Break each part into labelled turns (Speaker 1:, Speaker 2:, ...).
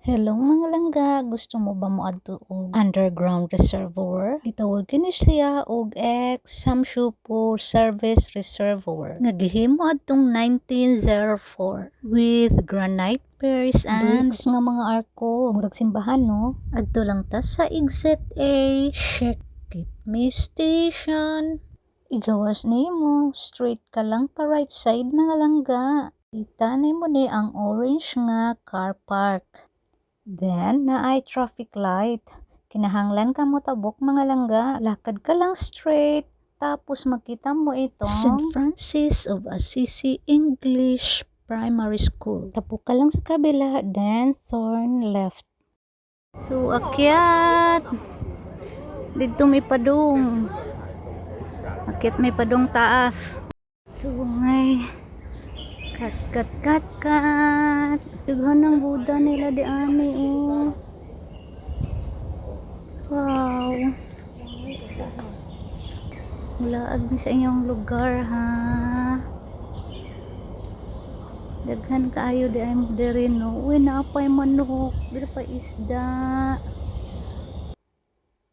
Speaker 1: Hello mga langga, gusto mo ba moadto og underground reservoir? Gitawag kini siya og Samshupo Service Reservoir nga gihimo adtong 1904 with granite piers and bricks nga mga arko, murag simbahan no. Adto lang ta sa exit A, Sheikh Kipmi Station. Igawas nimo, straight ka lang pa right side mga langga. Kita nimo ni ang orange nga car park. Then, naay traffic light. Kinahanglan ka mo tabok mga langga. Lakad ka lang straight. Tapos makita mo itong St. Francis of Assisi English Primary School. Tapok ka lang sa kabila, then turn left. So, akyat. Dito may padung. Akyat may padung taas. Ito may kat. Dughan ng Buddha nila di ani oh. Wow. Mulaag mi sa inyong lugar ha. Daghan kaayo di ay mo diri no. Uy naapay manok, diri pa isda.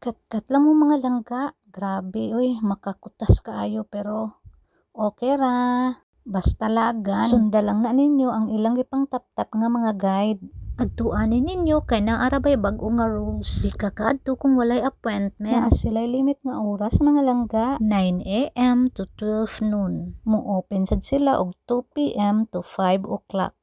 Speaker 1: Kat lang mo mga langga. Grabe uy, makakutas kaayo pero okay ra. Basta lagan, sunda lang na ninyo ang ilang ipang tap-tap nga mga guide. Adtuanin ninyo kay naarabay bag-o nga rules. Di ka kaadto kung walay appointment. Naa sila'y limit nga oras mga langga. 9 a.m. to 12 noon. Mo-open sad sila og 2 p.m. to 5 o'clock.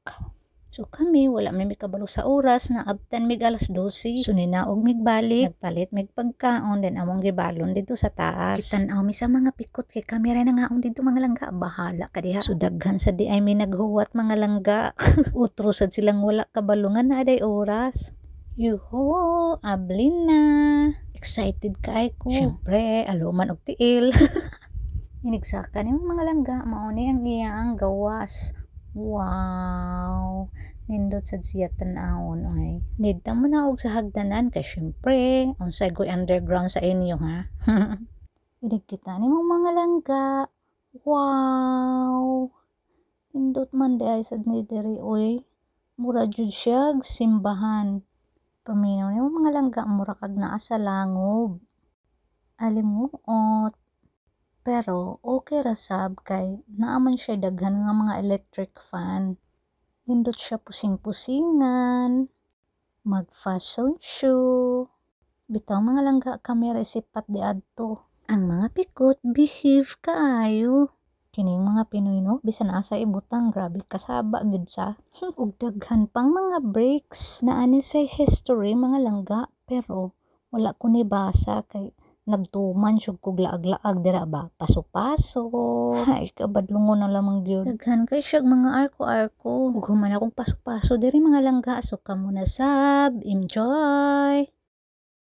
Speaker 1: So kami, wala may kabalo sa oras na abtan mig alas 12. So ninaog mig balik, nagpalit mig pagkaon, then among gibalon dito sa taas. Kitanaw mi sa mga pikot kay kamera na ngaon dito mga langga. Bahala ka diha. So daghan sa di ay may naghuwat mga langga. Utro sad silang wala kabalungan na aday oras. Yuho, ablin na. Excited kaay ko. Syempre, aluman og tiil. Inigsaka ni mga langga, mao ni ang iyang gawas. Wow! Nindot sad siya tan-awon ay. Need ta mo na og sa hagdanan kay syempre, unsay goy underground sa inyo ha. Inig-kita nimo mga langga. Wow! Nindot man di ay sad ni diri oy. Mura jud siya simbahan. Paminaw nimo mga langga, mura kag naa sa langob. Alimuot. Pero okay ra sab kay naaman siya daghan nga mga electric fan. Nindot siya pusing-pusingan, mag-fast sound show. Bitaw mga langga kamera isipat di adto. Ang mga pikot behave kaayo. Kining mga Pinoy no, bisan asa ibutang grabe kasaba gud sa. Ug daghan pang mga breaks na ani say history mga langga pero wala ko ni basa kay nagtuman syud kog laag-laag dira ba paso-paso. Ay kabadlungon na lamang gyud. Daghan kay siya mga arko-arko. Ug human akong paso-paso diri mga langga so kamo na sab. Enjoy.